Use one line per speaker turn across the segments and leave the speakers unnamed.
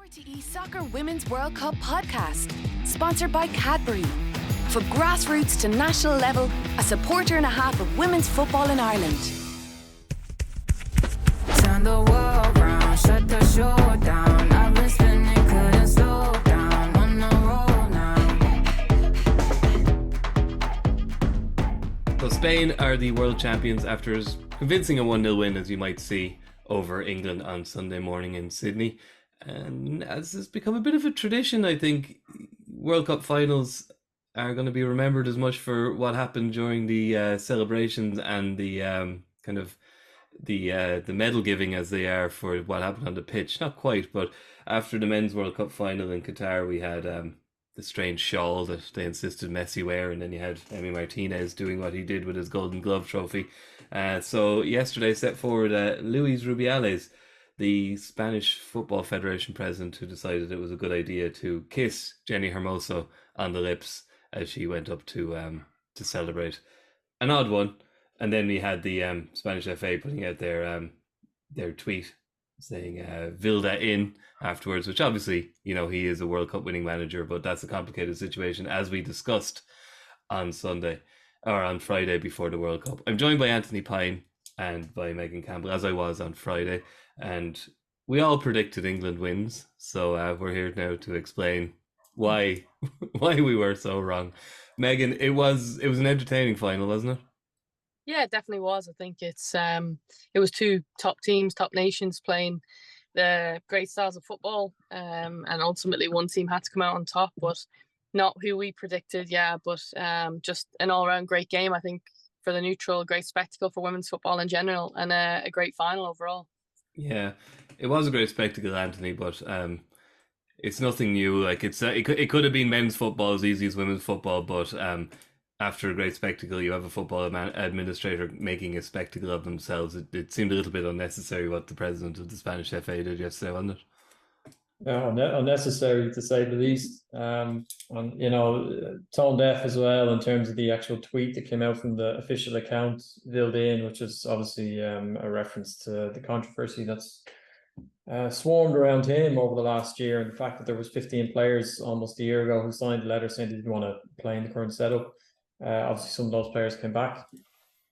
RTE Soccer Women's World Cup podcast, sponsored by Cadbury. For grassroots to national level, a supporter and a half of women's football in Ireland.
Turn the world round, shut the show down. I've been spinning, couldn't slow down. On the roll now.
So Spain are the world champions after as convincing a 1-0 win as you might see over England on Sunday morning in Sydney. And as has become a bit of a tradition, I think World Cup finals are going to be remembered as much for what happened during the celebrations and the the medal giving as they are for what happened on the pitch. Not quite, but after the men's World Cup final in Qatar, we had the strange shawl that they insisted Messi wear, and then you had Emi Martinez doing what he did with his Golden Glove trophy. So yesterday set forward Luis Rubiales, the Spanish Football Federation president, who decided it was a good idea to kiss Jenni Hermoso on the lips as she went up to celebrate. An odd one. And then we had the Spanish FA putting out their tweet saying Vilda in afterwards, which obviously, you know, he is a World Cup winning manager, but that's a complicated situation, as we discussed on Sunday or on Friday before the World Cup. I'm joined by Anthony Pyne and by Megan Campbell, as I was on Friday, and we all predicted England wins, so we're here now to explain why we were so wrong. Megan, it was an entertaining final, wasn't it?
Yeah, it definitely was. I think it was two top teams, top nations playing the great styles of football, and ultimately one team had to come out on top, but not who we predicted. Yeah, but just an all-round great game, I think, for the neutral, great spectacle for women's football in general, and a great final overall.
Yeah, it was a great spectacle, Anthony, but it's nothing new. Like it could have been men's football as easy as women's football, but after a great spectacle, you have a football administrator making a spectacle of themselves. It seemed a little bit unnecessary what the president of the Spanish FA did yesterday, wasn't it?
Yeah, unnecessary to say the least. And, you know, tone deaf as well in terms of the actual tweet that came out from the official account, Vilda, which is obviously a reference to the controversy that's swarmed around him over the last year, and the fact that there was 15 players almost a year ago who signed a letter saying they didn't want to play in the current setup. Obviously, some of those players came back.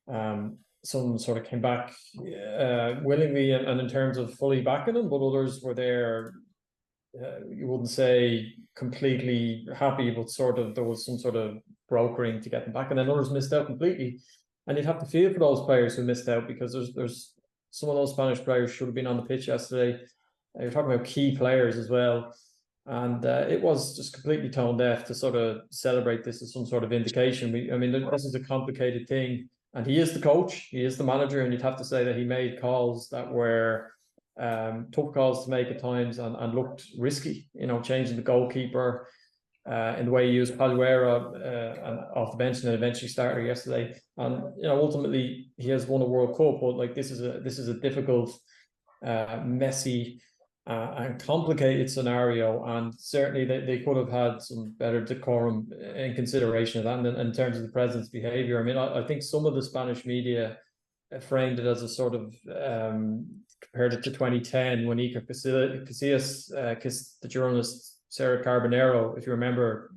Some sort of came back willingly and in terms of fully backing them, but others were there. You wouldn't say completely happy, but sort of there was some sort of brokering to get them back, and then others missed out completely. And you'd have to feel for those players who missed out, because there's some of those Spanish players should have been on the pitch yesterday. You're talking about key players as well. And it was just completely tone deaf to sort of celebrate this as some sort of indication. This is a complicated thing. And he is the coach, he is the manager, and you'd have to say that he made calls that were tough calls to make at times and looked risky, you know, changing the goalkeeper in the way he used Paluera off the bench and then eventually started yesterday. And, you know, ultimately he has won a World Cup, but like this is a difficult, messy, and complicated scenario, and certainly they could have had some better decorum in consideration of that. And in terms of the president's behaviour, I mean, I think some of the Spanish media framed it as a sort of compared it to 2010 when Iker Casillas kissed the journalist Sarah Carbonero, if you remember,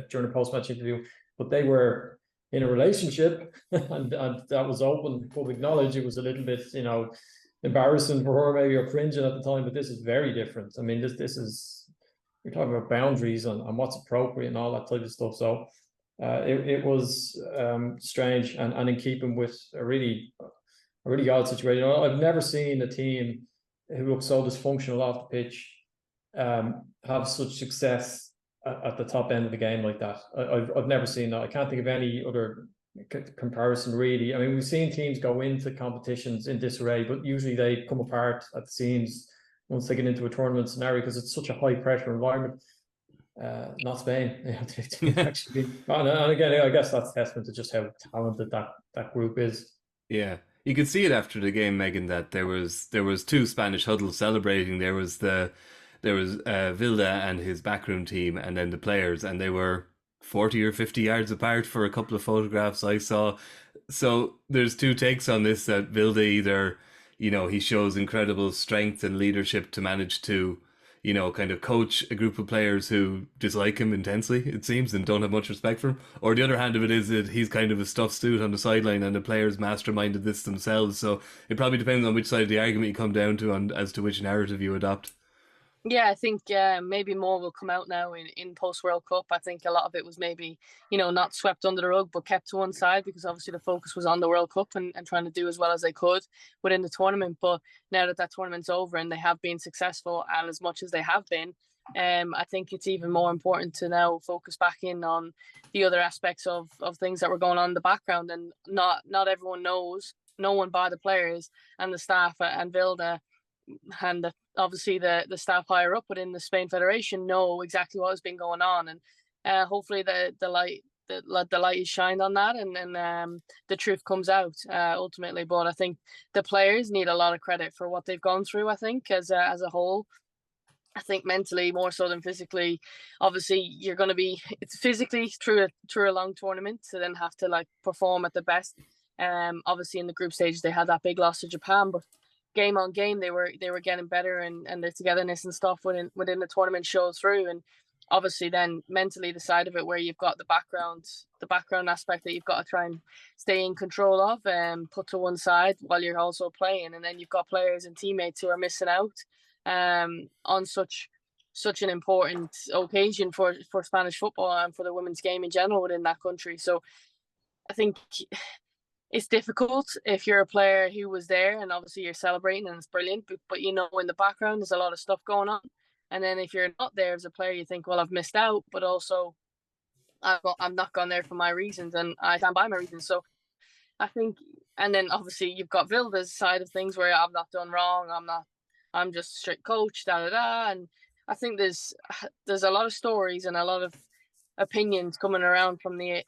during a post-match interview. But they were in a relationship, and that was open, public knowledge. It was a little bit, you know, embarrassing for her, maybe, or cringing at the time, but this is very different. I mean, this is, you're talking about boundaries and what's appropriate and all that type of stuff. So it was strange and in keeping with a really odd situation. I've never seen a team who looks so dysfunctional off the pitch have such success at the top end of the game like that. I've never seen that. I can't think of any other comparison, really. I mean, we've seen teams go into competitions in disarray, but usually they come apart at the seams once they get into a tournament scenario, because it's such a high pressure environment. Not Spain. Actually, and again, I guess that's testament to just how talented that group is.
Yeah, you could see it after the game, Megan, that there was two Spanish huddles celebrating. There was Vilda and his backroom team, and then the players, and they were 40 or 50 yards apart for a couple of photographs I saw. So there's two takes on this, that Vilda either, you know, he shows incredible strength and leadership to manage to, kind of coach a group of players who dislike him intensely, it seems, and don't have much respect for him. Or the other hand of it is that he's kind of a stuffed suit on the sideline and the players masterminded this themselves. So it probably depends on which side of the argument you come down to as to which narrative you adopt.
Yeah, I think maybe more will come out now in post World Cup. I think a lot of it was maybe, not swept under the rug, but kept to one side because obviously the focus was on the World Cup and trying to do as well as they could within the tournament. But now that tournament's over and they have been successful, and as much as they have been, I think it's even more important to now focus back in on the other aspects of things that were going on in the background. And not everyone knows, no one by the players and the staff and Vilda and obviously the staff higher up within the Spain Federation know exactly what has been going on, and hopefully the light is shined on that, and the truth comes out ultimately. But I think the players need a lot of credit for what they've gone through. I think as a whole, I think mentally more so than physically. Obviously, you're going to be physically through a long tournament to then have to perform at the best. Obviously in the group stages they had that big loss to Japan, but game on game they were getting better, and their togetherness and stuff within the tournament showed through. And obviously then mentally the side of it where you've got the background aspect that you've got to try and stay in control of and put to one side while you're also playing, and then you've got players and teammates who are missing out on such an important occasion for Spanish football and for the women's game in general within that country. So I think it's difficult if you're a player who was there and obviously you're celebrating and it's brilliant, but in the background there's a lot of stuff going on. And then if you're not there as a player, you think, well, I've missed out, but also I'm not gone there for my reasons and I stand by my reasons. So I think, and then obviously you've got Vilda's side of things where I've not done wrong, I'm just a strict coach, and I think there's a lot of stories and a lot of opinions coming around from the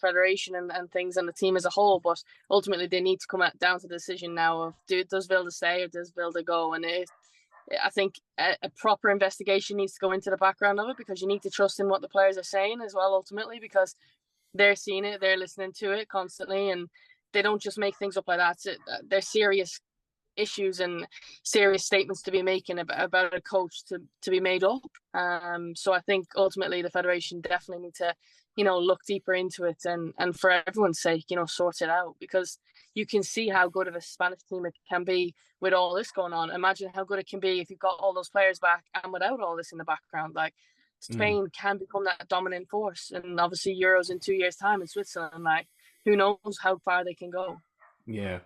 federation and things and the team as a whole, but ultimately they need to come down to the decision now of does Vilda stay or does Vilda go. And I think a proper investigation needs to go into the background of it, because you need to trust in what the players are saying as well ultimately, because they're seeing it, they're listening to it constantly, and they don't just make things up like that. They're serious issues and serious statements to be making about a coach to be made up. So I think ultimately the federation definitely need to, look deeper into it and for everyone's sake, sort it out, because you can see how good of a Spanish team it can be with all this going on. Imagine how good it can be if you've got all those players back and without all this in the background. Spain can become that dominant force, and obviously Euros in 2 years' time in Switzerland. Who knows how far they can go.
Yeah.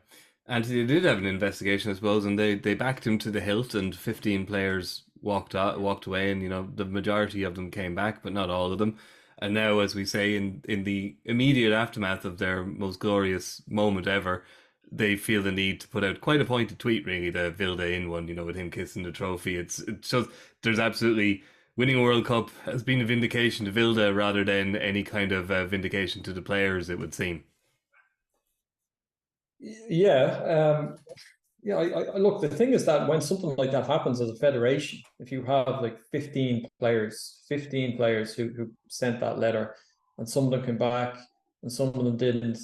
And they did have an investigation, I suppose, and they backed him to the hilt, and 15 players walked away, and the majority of them came back, but not all of them. And now, as we say, in the immediate aftermath of their most glorious moment ever, they feel the need to put out quite a pointed tweet, really, the Vilda in one, with him kissing the trophy. It shows there's absolutely winning a World Cup has been a vindication to Vilda rather than any kind of vindication to the players, it would seem.
Yeah, I look, the thing is that when something like that happens as a federation, if you have 15 players who sent that letter, and some of them came back and some of them didn't,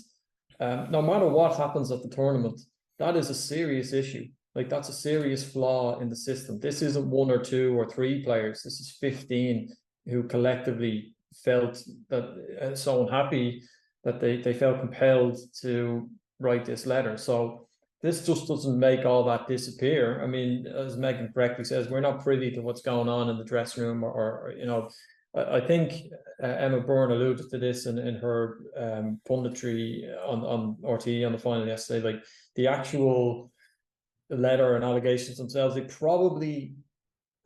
no matter what happens at the tournament, that is a serious issue. That's a serious flaw in the system. This isn't 1 or 2 or 3 players. This is 15 who collectively felt that so unhappy that they felt compelled to write this letter. So this just doesn't make all that disappear. I mean, as Megan correctly says, we're not privy to what's going on in the dressing room, or I think Emma Byrne alluded to this in her punditry on RTE on the final yesterday. The actual letter and allegations themselves, they probably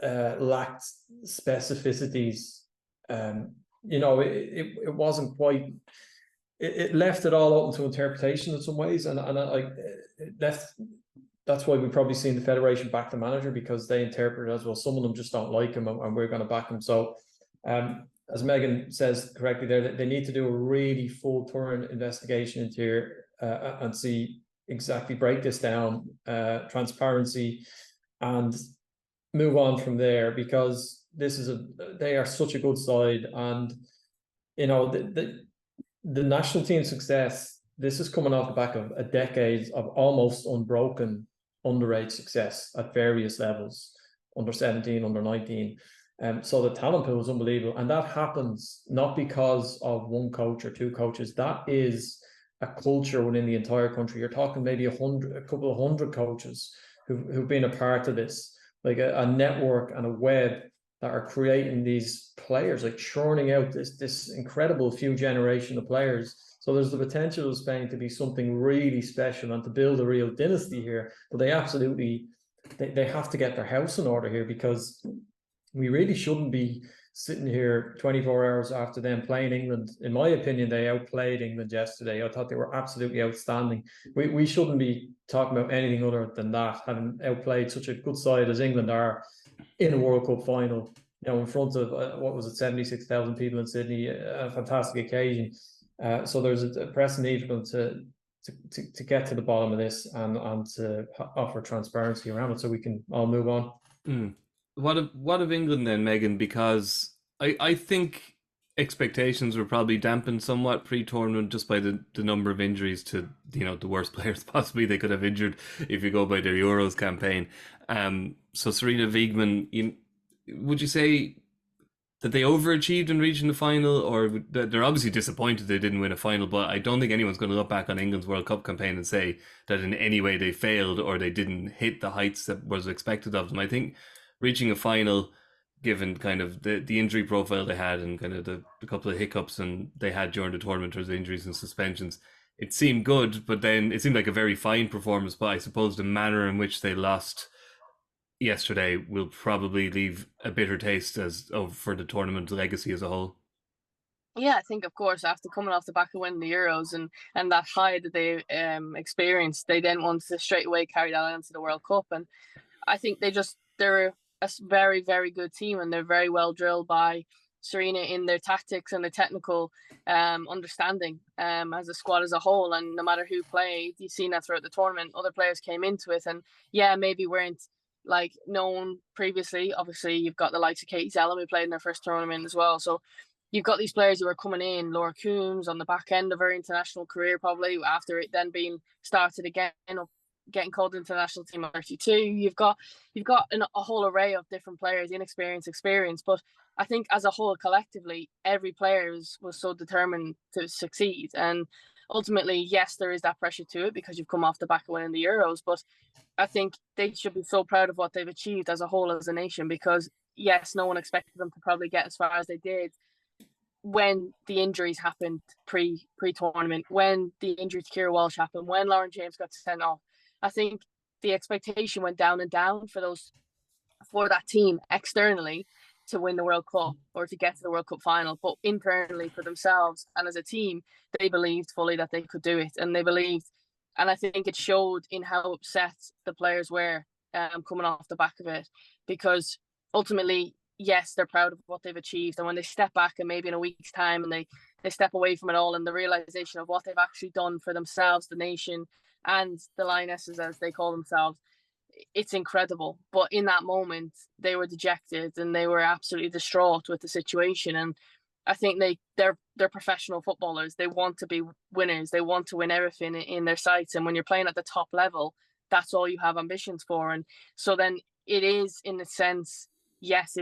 lacked specificities. It wasn't quite. It left it all open to interpretation in some ways, and it left. That's why we've probably seen the federation back the manager, because they interpret it as, well, some of them just don't like him and we're going to back him. So, as Megan says correctly there, they need to do a really full turn investigation into here and see exactly, break this down, transparency, and move on from there, because they are such a good side, and the national team success, this is coming off the back of a decade of almost unbroken underage success at various levels. under 17, under 19. So the talent pool is unbelievable. And that happens not because of one coach or two coaches. That is a culture within the entire country. You're talking maybe a couple of hundred coaches who've been a part of this, like a network and a web that are creating these players, like churning out this incredible few generation of players. So there's the potential of Spain to be something really special and to build a real dynasty here. But they absolutely, they have to get their house in order here, because we really shouldn't be sitting here 24 hours after them playing England. In my opinion, they outplayed England yesterday. I thought they were absolutely outstanding. We shouldn't be talking about anything other than that, having outplayed such a good side as England are in a World Cup final, in front of, 76,000 people in Sydney, a fantastic occasion. So there's a pressing need for them to get to the bottom of this and to offer transparency around it so we can all move on.
What of England then, Megan? Because I think expectations were probably dampened somewhat pre-tournament just by the number of injuries to the worst players possibly they could have injured if you go by their Euros campaign. So Sarina, Wiegman, would you say that they overachieved in reaching the final, or they're obviously disappointed they didn't win a final, but I don't think anyone's going to look back on England's World Cup campaign and say that in any way they failed or they didn't hit the heights that was expected of them. I think reaching a final, given kind of the injury profile they had and kind of the couple of hiccups and they had during the tournament, or the injuries and suspensions, it seemed good, but then it seemed like a very fine performance. But I suppose the manner in which they lost yesterday will probably leave a bitter taste for the tournament legacy as a whole.
Yeah, I think, of course, after coming off the back of winning the Euros and that high that they experienced, they then wanted to straight away carry that on to the World Cup. And I think they're a very, very good team, and they're very well drilled by Sarina in their tactics and their technical understanding as a squad as a whole. And no matter who played, you've seen that throughout the tournament, other players came into it and maybe weren't like known previously. Obviously, you've got the likes of Katie Zellum who played in their first tournament as well. So you've got these players who are coming in, Laura Coombs on the back end of her international career, probably after it then being started again, getting called into the national team at 32. You've got a whole array of different players, inexperience, experience. But I think as a whole, collectively, every player was so determined to succeed. And ultimately, yes, there is that pressure to it because you've come off the back of winning the Euros. But I think they should be so proud of what they've achieved as a whole, as a nation, because yes, no one expected them to probably get as far as they did when the injuries happened pre-tournament, when the injury to Keira Walsh happened, when Lauren James got sent off. I think the expectation went down and down for that team externally to win the World Cup or to get to the World Cup final, but internally for themselves and as a team, they believed fully that they could do it, and they believed. And I think it showed in how upset the players were coming off the back of it, because ultimately, yes, they're proud of what they've achieved. And when they step back and maybe in a week's time and they step away from it all, and the realization of what they've actually done for themselves, the nation, and the Lionesses, as they call themselves, it's incredible. But in that moment, they were dejected and they were absolutely distraught with the situation. And I think they're professional footballers. They want to be winners. They want to win everything in their sights. And when you're playing at the top level, that's all you have ambitions for. And so then it is, in a sense, yes,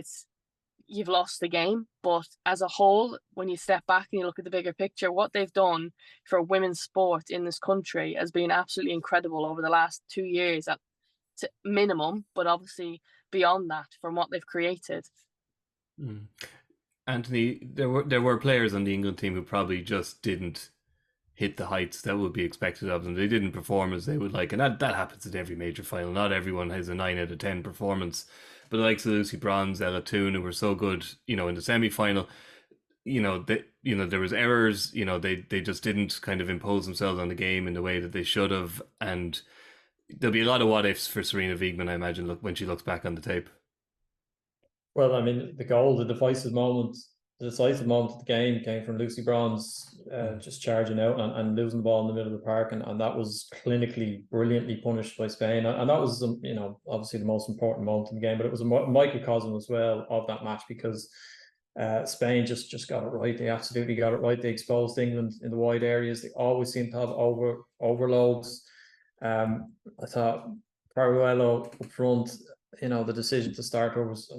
you've lost the game, but as a whole, when you step back and you look at the bigger picture, what they've done for women's sport in this country has been absolutely incredible over the last 2 years at minimum, but obviously beyond that from what they've created.
Anthony, there were players on the England team who probably just didn't hit the heights that would be expected of them. They didn't perform as they would like, and that happens in every major final. Not everyone has a 9 out of 10 performance. But the likes of Lucy Bronze, Ella Toone, who were so good, in the semi-final, there was errors, they just didn't kind of impose themselves on the game in the way that they should have. And there'll be a lot of what ifs for Sarina Wiegman, I imagine, when she looks back on the tape.
Well, I mean, the decisive moment of the game came from Lucy Bronze just charging out and losing the ball in the middle of the park, and that was clinically brilliantly punished by Spain, and that was obviously the most important moment in the game, but it was a microcosm as well of that match, because Spain just got it right. They absolutely got it right. They exposed England in the wide areas. They always seem to have overloads. I thought Paruello up front, the decision to start her was,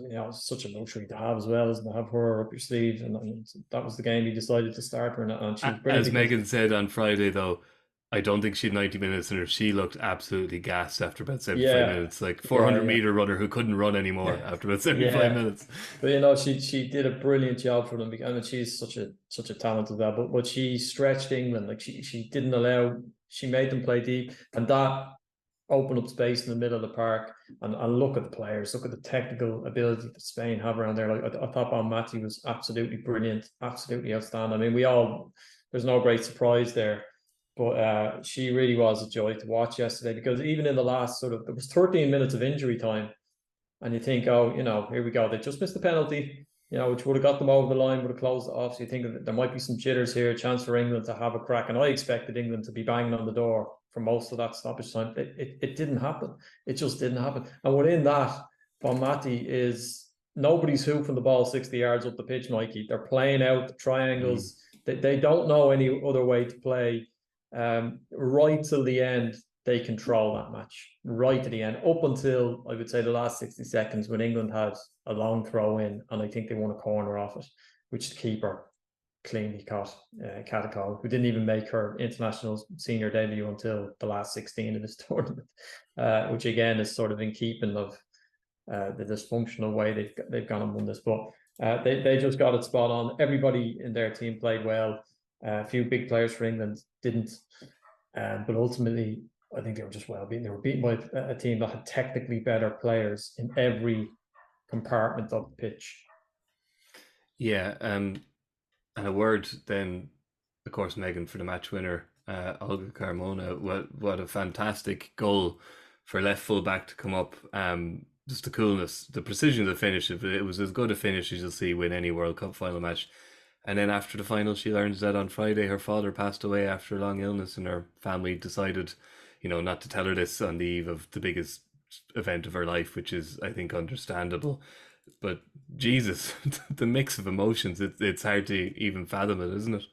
such a luxury to have as well, isn't it? Have her up your sleeve, and that was the game he decided to start her, and she was brilliant.
As Megan said on Friday, though, I don't think she had 90 minutes in her. She looked absolutely gassed after about 75 minutes. Like 400-meter runner who couldn't run anymore after about 75 minutes.
But she did a brilliant job for them. I mean, she's such a talented that, but she stretched England. Like she didn't allow. She made them play deep, and that opened up space in the middle of the park. And look at the players. Look at the technical ability that Spain have around there. Like I thought, Bonmati was absolutely brilliant, absolutely outstanding. I mean, there's no great surprise there. But she really was a joy to watch yesterday, because even in the last there was 13 minutes of injury time, and you think, oh, here we go. They just missed the penalty, which would have got them over the line, would have closed it off. So you think that there might be some jitters here, a chance for England to have a crack. And I expected England to be banging on the door for most of that stoppage time. It didn't happen. It just didn't happen. And within that, Bonmati is nobody's hoofing the ball 60 yards up the pitch, Mikey. They're playing out the triangles. They don't know any other way to play. Right till the end, they control that match right to the end, up until I would say the last 60 seconds, when England had a long throw in, and I think they won a corner off it, which the keeper cleanly caught, Catacol, who didn't even make her international senior debut until the last 16 of this tournament, which again is sort of in keeping of the dysfunctional way they've gone and won this. But they just got it spot on. Everybody in their team played well. A few big players for England didn't, but ultimately I think they were just well beaten. They were beaten by a team that had technically better players in every compartment of the pitch.
Yeah, and a word then, of course, Megan, for the match winner, Olga Carmona. What a fantastic goal for left full back to come up. Just the coolness, the precision of the finish. It was as good a finish as you'll see win any World Cup final match. And then after the final, she learns that on Friday her father passed away after a long illness, and her family decided, not to tell her this on the eve of the biggest event of her life, which is, I think, understandable. But Jesus, the mix of emotions, it's hard to even fathom it, isn't it?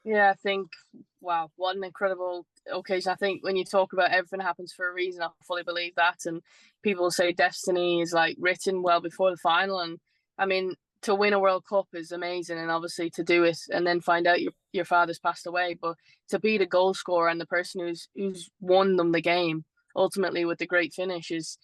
Yeah, I think, wow, what an incredible occasion. I think when you talk about everything happens for a reason, I fully believe that. And people say destiny is like written well before the final. And I mean, to win a World Cup is amazing, and obviously to do it and then find out your father's passed away, but to be the goal scorer and the person who's won them the game ultimately with the great finish is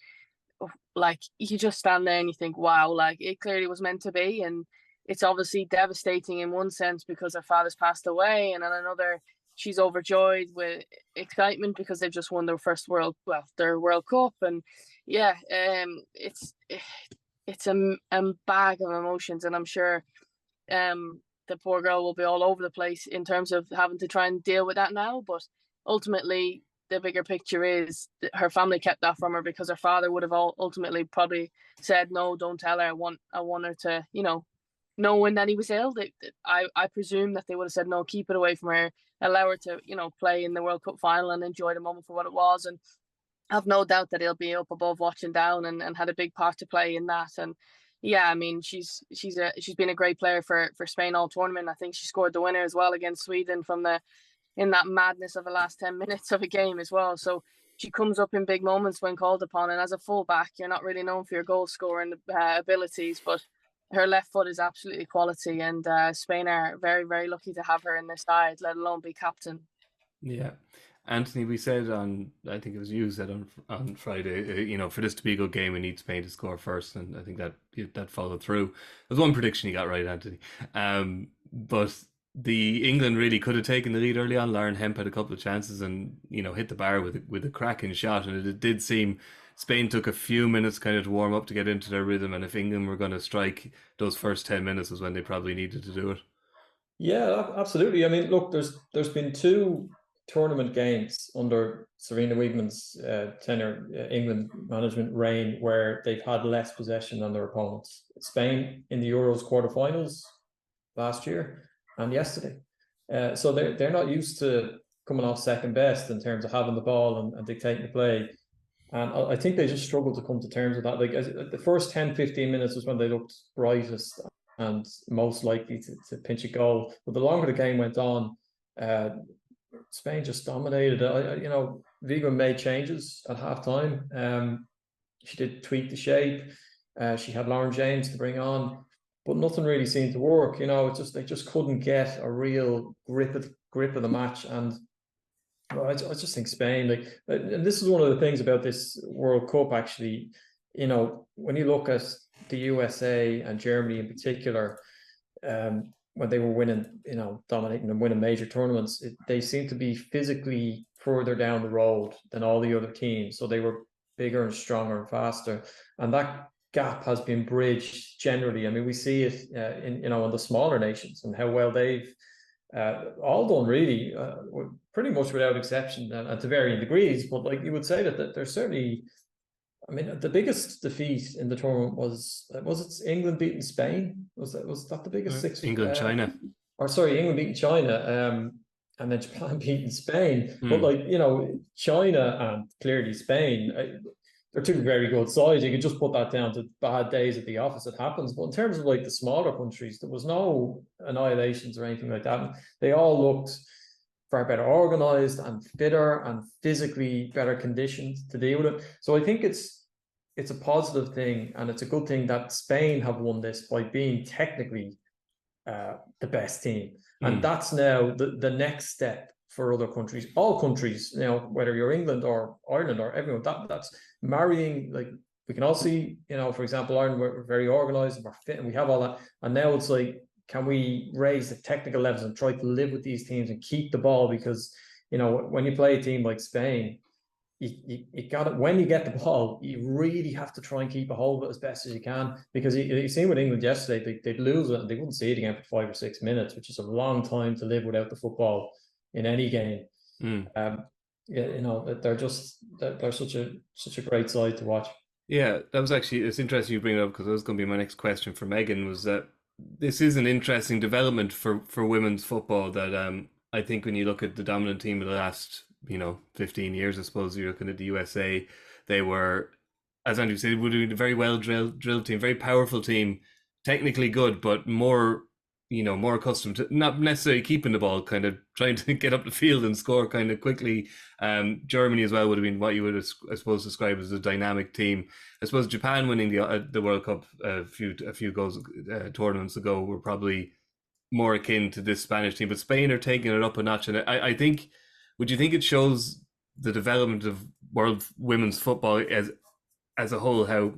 like, you just stand there and you think, wow, like it clearly was meant to be. And it's obviously devastating in one sense because her father's passed away, and in another she's overjoyed with excitement because they've just won their their World Cup. And yeah, it's a bag of emotions, and I'm sure the poor girl will be all over the place in terms of having to try and deal with that now. But ultimately, the bigger picture is that her family kept that from her because her father would have ultimately probably said, no, don't tell her. I want her to, knowing that he was ill. I presume that they would have said, no, keep it away from her, allow her to, play in the World Cup final and enjoy the moment for what it was. And I've no doubt that he'll be up above watching down and had a big part to play in that. And yeah, I mean, she's been a great player for Spain all tournament. I think she scored the winner as well against Sweden in that madness of the last 10 minutes of a game as well. So she comes up in big moments when called upon. And as a fullback, you're not really known for your goal scoring abilities, but her left foot is absolutely quality. And Spain are very, very lucky to have her in their side, let alone be captain.
Yeah. Anthony, we said I think it was you said on Friday, for this to be a good game, we need Spain to score first, and I think that followed through. There's one prediction you got right, Anthony. But the England really could have taken the lead early on. Lauren Hemp had a couple of chances and hit the bar with a cracking shot, and it did seem Spain took a few minutes kind of to warm up to get into their rhythm, and if England were going to strike, those first 10 minutes was when they probably needed to do it.
Yeah, absolutely. I mean, look, there's been two tournament games under Sarina Wiegman's tenure, England management reign, where they've had less possession than their opponents. Spain in the Euros quarterfinals last year and yesterday. So they're not used to coming off second best in terms of having the ball and dictating the play. And I think they just struggled to come to terms with that. Like the first 10-15 minutes was when they looked brightest and most likely to pinch a goal. But the longer the game went on, Spain just dominated. Wiegman made changes at halftime. did tweak the shape. She had Lauren James to bring on, but nothing really seemed to work. They just couldn't get a real grip of the match. And I just think Spain, and this is one of the things about this World Cup, actually. When you look at the USA and Germany in particular, when they were winning, dominating and winning major tournaments, they seem to be physically further down the road than all the other teams. So they were bigger and stronger and faster, and that gap has been bridged generally. I mean, we see it in the smaller nations and how well they've all done, really, pretty much without exception, and to varying degrees. But you would say that there's certainly, I mean, the biggest defeat in the tournament was it England beating Spain? Was that the biggest six?
England, China.
Or sorry, England beating China, and then Japan beating Spain. But China and clearly Spain, they're two very good sides. You could just put that down to bad days at the office. It happens. But in terms of the smaller countries, there was no annihilations or anything like that. They all looked far better organized and fitter and physically better conditioned to deal with it. So I think it's a positive thing, and it's a good thing that Spain have won this by being technically the best team. And that's now the next step for other countries. All countries, whether you're England or Ireland or everyone, that's marrying. We can all see, for example, Ireland, we're very organized and we're fit and we have all that. And now it's can we raise the technical levels and try to live with these teams and keep the ball? Because, when you play a team like Spain, you got it. When you get the ball, you really have to try and keep a hold of it as best as you can. Because you seen with England yesterday, they'd lose it and they wouldn't see it again for 5 or 6 minutes, which is a long time to live without the football in any game. They're such a great side to watch.
Yeah, that was actually, it's interesting you bring it up, because that was going to be my next question for Megan, was that this is an interesting development for women's football, that I think when you look at the dominant team of the last 15 years, I suppose you're looking at the USA, they were, as Andrew said, would be a very well drilled team, very powerful team, technically good, but more accustomed to not necessarily keeping the ball, kind of trying to get up the field and score kind of quickly. Germany as well would have been what you would, I suppose, describe as a dynamic team. I suppose Japan winning the World Cup a few goals tournaments ago were probably more akin to this Spanish team, but Spain are taking it up a notch. And I think, would you think it shows the development of world women's football as a whole, how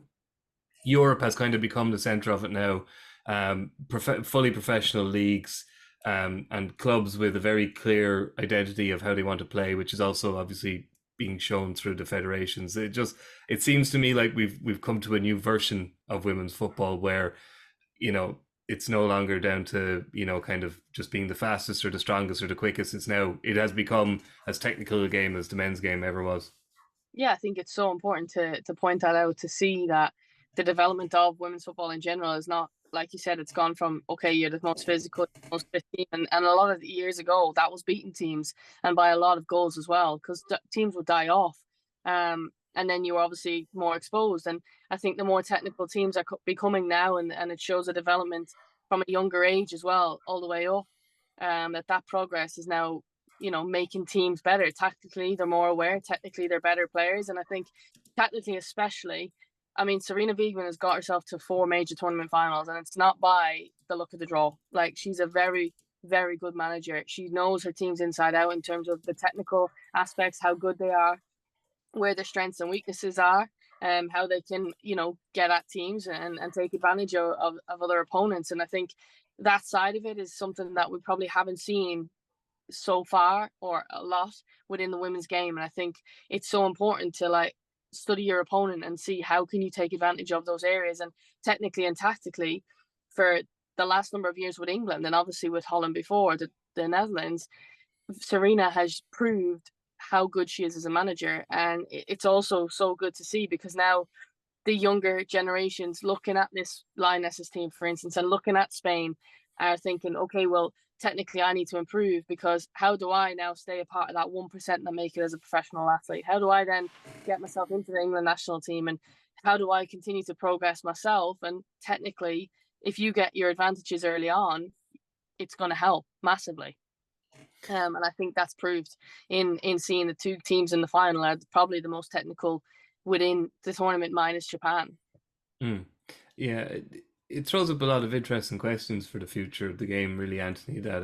Europe has kind of become the centre of it now? Fully professional leagues, and clubs with a very clear identity of how they want to play, which is also obviously being shown through the federations. It seems to me like we've come to a new version of women's football where, it's no longer down to, kind of just being the fastest or the strongest or the quickest. It has become as technical a game as the men's game ever was.
Yeah, I think it's so important to point that out, to see that the development of women's football in general is not, like you said, it's gone from, okay, you're the most physical, most fit team, and a lot of years ago that was beating teams, and by a lot of goals as well, because teams would die off, and then you were obviously more exposed. And I think the more technical teams are becoming now, and it shows a development from a younger age as well, all the way up, that progress is now, making teams better. Tactically, they're more aware. Technically, they're better players. And I think tactically especially, I mean, Sarina Wiegman has got herself to 4 major tournament finals, and it's not by the luck of the draw. She's a very, very good manager. She knows her teams inside out in terms of the technical aspects, how good they are, where their strengths and weaknesses are, how they can, get at teams and take advantage of other opponents. And I think that side of it is something that we probably haven't seen so far, or a lot, within the women's game. And I think it's so important to study your opponent and see how can you take advantage of those areas. And technically and tactically, for the last number of years with England, and obviously with Holland before, the Netherlands, Sarina has proved how good she is as a manager. And it's also so good to see, because now the younger generations looking at this Lionesses team, for instance, and looking at Spain, are thinking, okay, well, technically I need to improve, because how do I now stay a part of that 1% that make it as a professional athlete? How do I then get myself into the England national team? And how do I continue to progress myself? And technically, if you get your advantages early on, it's going to help massively. And I think that's proved in seeing the 2 teams in the final are probably the most technical within the tournament minus Japan.
Mm. Yeah, it throws up a lot of interesting questions for the future of the game, really, Anthony. That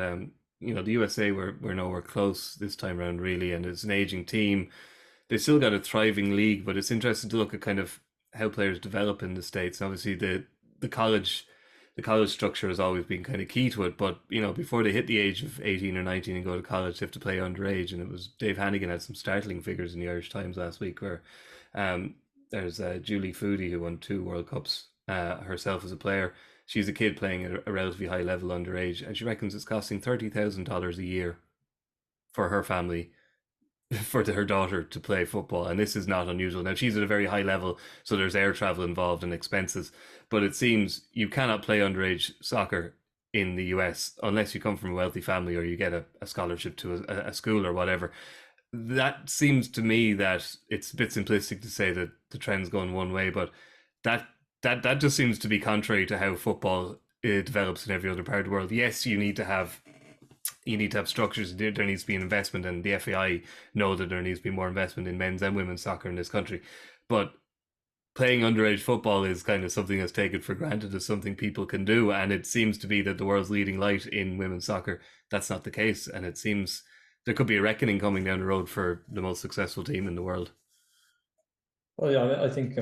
the USA were nowhere close this time around, really, and it's an aging team. They still got a thriving league, but it's interesting to look at kind of how players develop in the States. Obviously, the college structure has always been kind of key to it. But before they hit the age of 18 or 19 and go to college, they have to play underage. And it was Dave Hannigan had some startling figures in the Irish Times last week, where there's Julie Foodie, who won 2 World Cups herself as a player. She's a kid playing at a relatively high level underage, and she reckons it's costing $30,000 a year for her family for her daughter to play football. And this is not unusual. Now, she's at a very high level, so there's air travel involved and expenses, but it seems you cannot play underage soccer in the US unless you come from a wealthy family or you get a scholarship to a school or whatever. That seems to me that it's a bit simplistic to say that the trend's going one way, but that just seems to be contrary to how football develops in every other part of the world. Yes, you need to have structures. There needs to be an investment, and the FAI know that there needs to be more investment in men's and women's soccer in this country. But playing underage football is kind of something that's taken for granted as something people can do, and it seems to be that the world's leading light in women's soccer, that's not the case, and it seems there could be a reckoning coming down the road for the most successful team in the world.
Well, yeah, I think,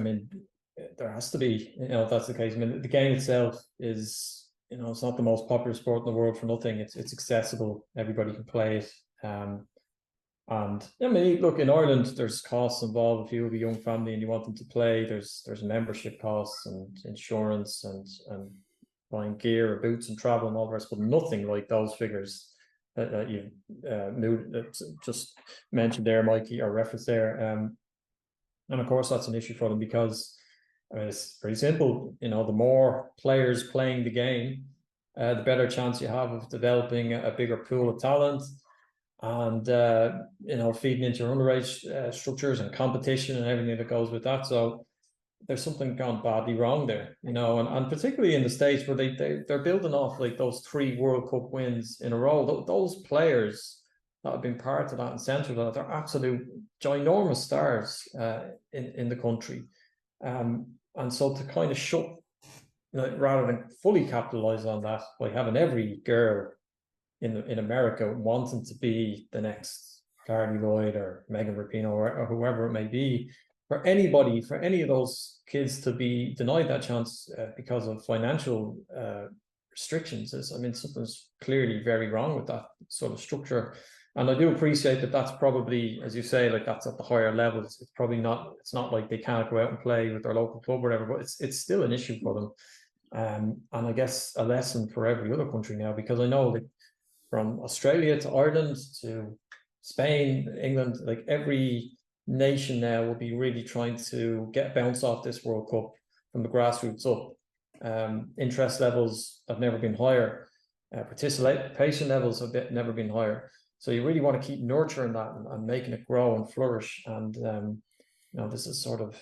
there has to be, if that's the case. The game itself is, it's not the most popular sport in the world for nothing. It's accessible. Everybody can play it. And look, in Ireland, there's costs involved. If you have a young family and you want them to play, there's membership costs and insurance and buying gear or boots and travel and all the rest, but nothing like those figures that you just mentioned there, Mikey, or referenced there. And of course, that's an issue for them because it's pretty simple. The more players playing the game, the better chance you have of developing a bigger pool of talent and, feeding into your underage structures and competition and everything that goes with that. So there's something gone badly wrong there, and particularly in the States where they're building off like those 3 World Cup wins in a row. Those players that have been part of that and central that, they're absolute ginormous stars in the country. And so to kind of shut, rather than fully capitalize on that by having every girl in America wanting to be the next Carly Lloyd or Megan Rapinoe or whoever it may be, for any of those kids to be denied that chance because of financial restrictions something's clearly very wrong with that sort of structure. And I do appreciate that that's probably, as you say, like that's at the higher level. It's probably not, it's not like they can't go out and play with their local club or whatever, but it's still an issue for them. And I guess a lesson for every other country now, because I know that from Australia to Ireland to Spain, England, like every nation now will be really trying to get bounce off this World Cup from the grassroots up. Interest levels have never been higher. Participation levels have never been higher. So you really want to keep nurturing that and making it grow and flourish. And this is sort of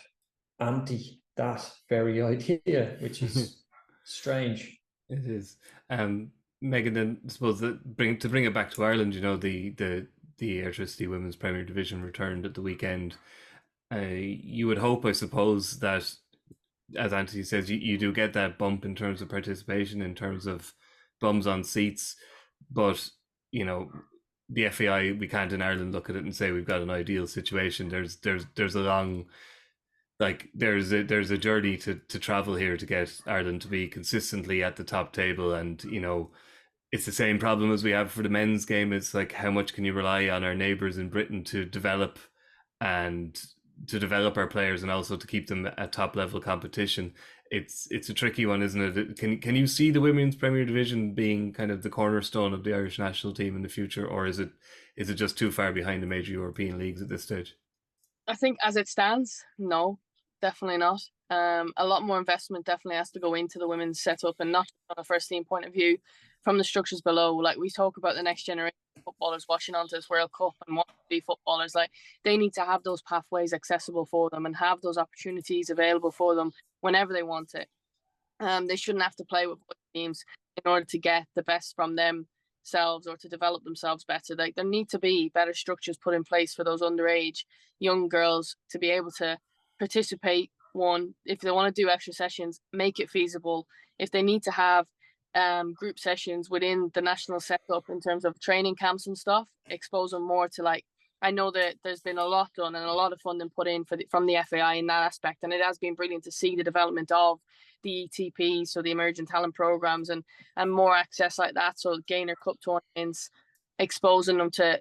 anti that very idea, which is strange.
It is. Megan, then I suppose to bring it back to Ireland, the Airtricity Women's Premier Division returned at the weekend. You would hope, I suppose, that, as Anthony says, you do get that bump in terms of participation, in terms of bums on seats, but the FAI, we can't in Ireland look at it and say we've got an ideal situation. There's a long, there's a journey to travel here to get Ireland to be consistently at the top table. And it's the same problem as we have for the men's game. It's like, how much can you rely on our neighbours in Britain to develop our players and also to keep them at top level competition? It's a tricky one, isn't it? Can you see the Women's Premier Division being kind of the cornerstone of the Irish national team in the future, or is it just too far behind the major European leagues at this stage?
I think as it stands, no, definitely not. A lot more investment definitely has to go into the women's setup, and not from a first team point of view, from the structures below. Like, we talk about the next generation of footballers watching onto this World Cup and want to be footballers. Like, they need to have those pathways accessible for them and have those opportunities available for them whenever they want it. They shouldn't have to play with teams in order to get the best from themselves or to develop themselves better. There need to be better structures put in place for those underage young girls to be able to participate. One, if they want to do extra sessions, make it feasible. If they need to have group sessions within the national setup in terms of training camps and stuff, expose them more to, like, I know that there's been a lot done and a lot of funding put in from the FAI in that aspect, and it has been brilliant to see the development of the ETP, so the emerging talent programs, and more access like that. So Gainer Cup tournaments, exposing them to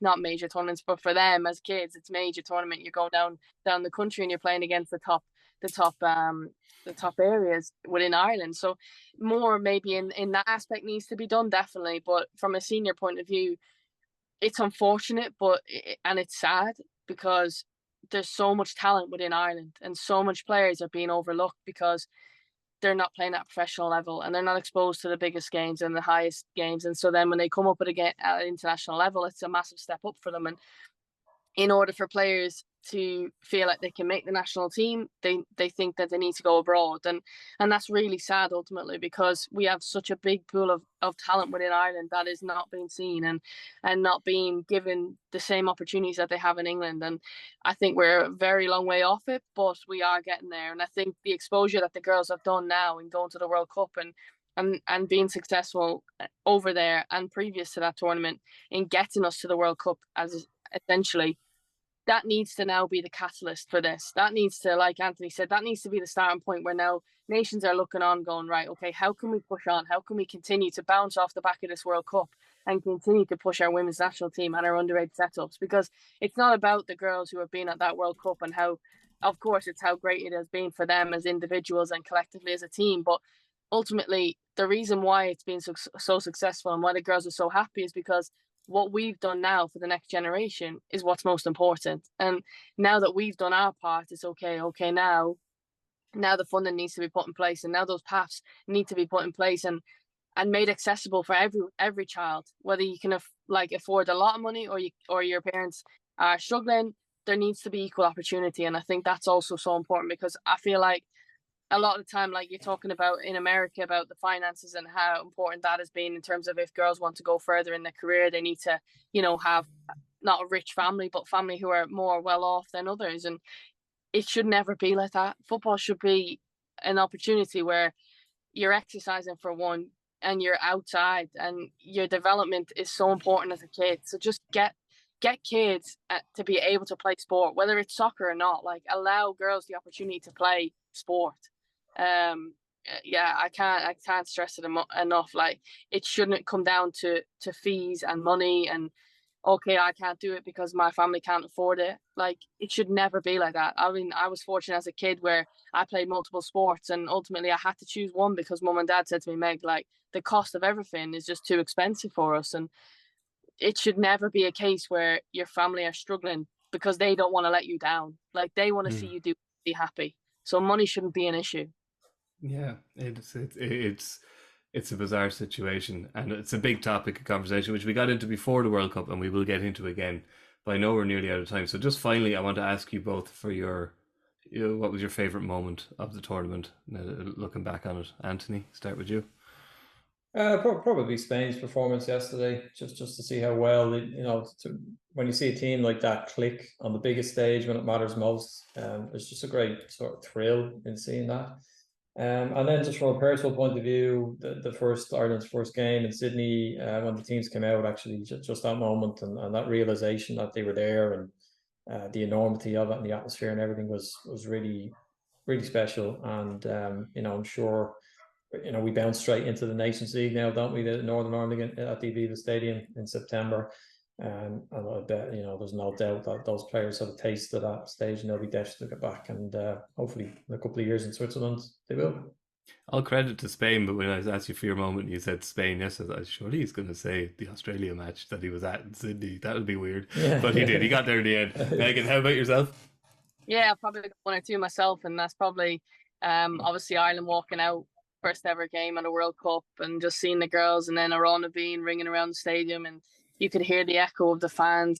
not major tournaments, but for them as kids, it's major tournament. You're going down the country and you're playing against the top areas within Ireland. So more maybe in that aspect needs to be done, definitely. But from a senior point of view, it's unfortunate, and it's sad, because there's so much talent within Ireland and so much players are being overlooked because they're not playing at a professional level and they're not exposed to the biggest games and the highest games. And so then when they come up at an international level, it's a massive step up for them. And in order for players to feel like they can make the national team, they think that they need to go abroad. And that's really sad ultimately, because we have such a big pool of talent within Ireland that is not being seen and not being given the same opportunities that they have in England. And I think we're a very long way off it, but we are getting there. And I think the exposure that the girls have done now in going to the World Cup and being successful over there and previous to that tournament in getting us to the World Cup as essentially, that needs to now be the catalyst for this. That needs to, like Anthony said, that needs to be the starting point where now nations are looking on going, right, okay, how can we push on? How can we continue to bounce off the back of this World Cup and continue to push our women's national team and our underage setups? Because it's not about the girls who have been at that World Cup and how, of course, it's how great it has been for them as individuals and collectively as a team. But ultimately, the reason why it's been so successful and why the girls are so happy is because what we've done now for the next generation is what's most important. And now that we've done our part, it's okay, now the funding needs to be put in place, and now those paths need to be put in place and made accessible for every child, whether you can afford a lot of money or your parents are struggling. There needs to be equal opportunity. And I think that's also so important, because I feel like a lot of the time, like you're talking about in America, about the finances and how important that has been in terms of if girls want to go further in their career, they need to, have not a rich family, but family who are more well off than others. And it should never be like that. Football should be an opportunity where you're exercising for one and you're outside, and your development is so important as a kid. So just get kids to be able to play sport, whether it's soccer or not. Like, allow girls the opportunity to play sport. I can't stress it enough. Like, it shouldn't come down to fees and money and, okay, I can't do it because my family can't afford it. Like, it should never be like that. I mean, I was fortunate as a kid where I played multiple sports, and ultimately I had to choose one because mum and dad said to me, Meg, like, the cost of everything is just too expensive for us. And it should never be a case where your family are struggling because they don't want to let you down. Like, they want to see you be happy. So money shouldn't be an issue.
Yeah, it's a bizarre situation, and it's a big topic of conversation which we got into before the World Cup, and we will get into again. But I know we're nearly out of time, so just finally, I want to ask you both for your, what was your favorite moment of the tournament? Looking back on it, Anthony, start with you.
Probably Spain's performance yesterday, just to see how well when you see a team like that click on the biggest stage when it matters most. It's just a great sort of thrill in seeing that. And then just from a personal point of view, Ireland's first game in Sydney, when the teams came out, actually just that moment and that realization that they were there, and the enormity of it and the atmosphere and everything was really, really special. And I'm sure we bounce straight into the Nations League now, don't we? The Northern Ireland at the Aviva Stadium in September. And I bet, there's no doubt that those players have a taste of that stage, and they'll be desperate to get back. And hopefully in a couple of years in Switzerland, they will.
All credit to Spain, but when I asked you for your moment, you said Spain. Yes, I thought, surely he's going to say the Australia match that he was at in Sydney. That would be weird. Yeah. But he did. He got there in the end. Megan, how about yourself?
Yeah, I've probably got one or two myself, and that's probably obviously Ireland walking out first ever game at a World Cup, and just seeing the girls, and then Arona being ringing around the stadium, and you could hear the echo of the fans.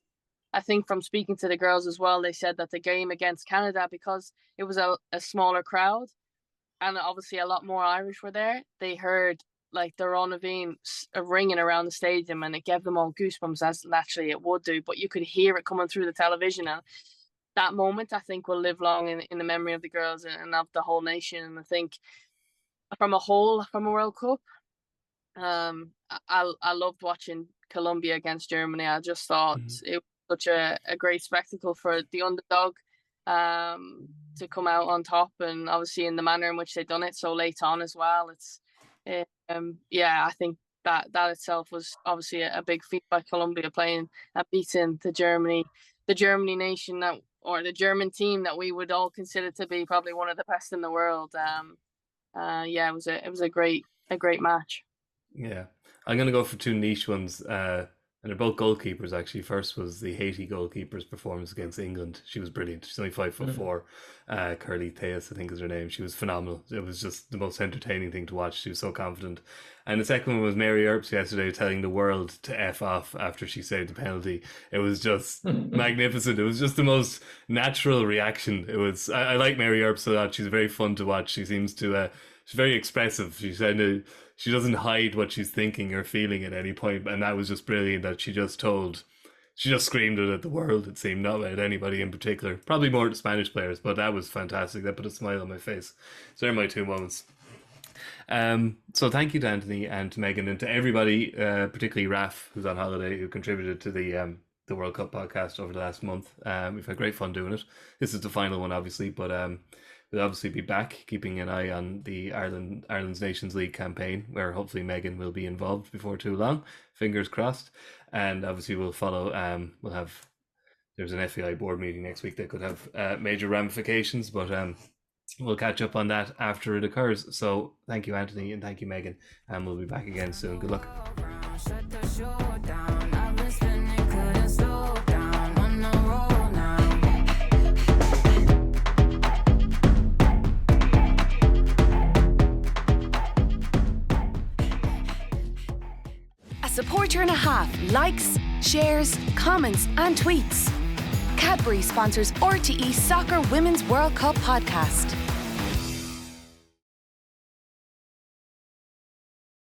I think from speaking to the girls as well, they said that the game against Canada, because it was a smaller crowd and obviously a lot more Irish were there, they heard like the Arona being ringing around the stadium, and it gave them all goosebumps, as naturally it would do, but you could hear it coming through the television. And that moment, I think, will live long in the memory of the girls and of the whole nation. And I think from a World Cup, I loved watching Colombia against Germany. I just thought it was such a great spectacle for the underdog to come out on top, and obviously in the manner in which they've done it so late on as well. I think that itself was obviously a big feat by Colombia, playing and beating the Germany nation or the German team that we would all consider to be probably one of the best in the world. It was a great match.
Yeah, I'm gonna go for two niche ones, and they're both goalkeepers actually. First was the Haiti goalkeeper's performance against England. She was brilliant. She's only 5'4". Curly Theus, I think is her name. She was phenomenal. It was just the most entertaining thing to watch. She was so confident. And the second one was Mary Earps yesterday telling the world to F off after she saved the penalty. It was just magnificent. It was just the most natural reaction. It was. I like Mary Earps a lot. She's very fun to watch. She seems to. She's very expressive. She doesn't hide what she's thinking or feeling at any point, and that was just brilliant. That she just screamed it at the world. It seemed, not at anybody in particular. Probably more at Spanish players, but that was fantastic. That put a smile on my face. So they're my two moments. So thank you to Anthony and to Megan and to everybody, particularly Raf, who's on holiday, who contributed to the World Cup podcast over the last month. We've had great fun doing it. This is the final one, obviously, but we'll obviously be back, keeping an eye on the Ireland's Nations League campaign, where hopefully Megan will be involved before too long. Fingers crossed. And obviously we'll follow. There's an FAI board meeting next week that could have major ramifications, but we'll catch up on that after it occurs. So thank you, Anthony, and thank you, Megan, and we'll be back again soon. Good luck.
Supporter and a half likes, shares, comments and tweets. Cadbury sponsors RTE Soccer Women's World Cup podcast.